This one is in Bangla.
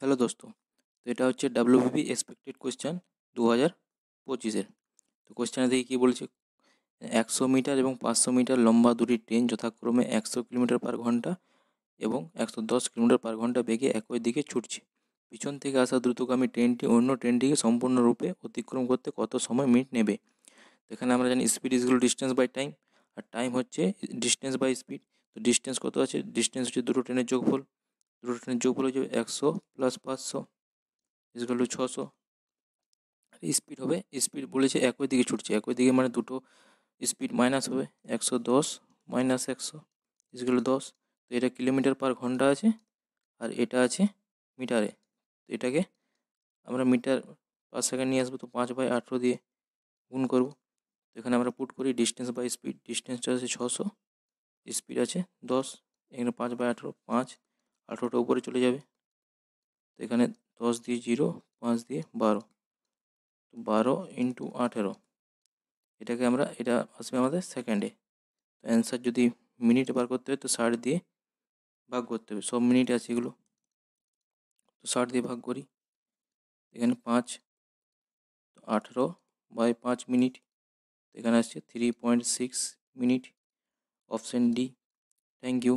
হ্যালো দোস্ত, তো এটা হচ্ছে ডাব্লিউবিপি এক্সপেক্টেড কোয়েশ্চেন 2025-এর। তো কোয়েশ্চেনে দেখি কী বলছে। 100 মিটার এবং 500 মিটার লম্বা দুটি ট্রেন যথাক্রমে 100 কিলোমিটার/ঘন্টা এবং 110 কিলোমিটার/ঘন্টা বেগে একই দিকে ছুটছে। পিছন থেকে আসা দ্রুতগামী ট্রেনটি অন্য ট্রেনটিকে সম্পূর্ণরূপে অতিক্রম করতে কত সময় মিনিট নেবে? তো এখানে আমরা জানি স্পিড ইজগুলো ডিস্টেন্স বাই টাইম, আর টাইম হচ্ছে ডিস্টেন্স বাই স্পিড। তো ডিস্টেন্স কত আছে? ডিস্টেন্স হচ্ছে দুটো ট্রেনের যোগফল। দুটো ট্রেনের যোগফল হচ্ছে 100 + 500 ইজকাল টু 600। স্পিড হবে, স্পিড বলেছে একই দিকে ছুটছে, একই দিকে মানে দুটো স্পিড মাইনাস হবে। 110 - 100 ইজকাল টু 10। তো এটা কিলোমিটার/ঘন্টা আছে, আর এটা আছে মিটারে। তো এটাকে আমরা মিটার/সেকেন্ড নিয়ে আসবো, তো 5/18 দিয়ে গুণ করবো। তো এখানে আমরা পুট করি ডিস্টেন্স বাই স্পিড। ডিস্টেন্সটা আছে 600, স্পিড আছে 10। এখানে 5/18, 5, 18টা উপরে চলে যাবে। তো এখানে 10 দিয়ে 0, 5 দিয়ে 12, 12 × 18। এটা আসবে আমাদের সেকেন্ডে। তো অ্যান্সার যদি মিনিটে বার করতে হয় তো 60 দিয়ে ভাগ করতে হবে। সব মিনিট আছে এগুলো, তো 60 দিয়ে ভাগ করি। এখানে 5, তো 18/5 মিনিট। এখানে আসছে 3.6 minute. Option D. Thank you.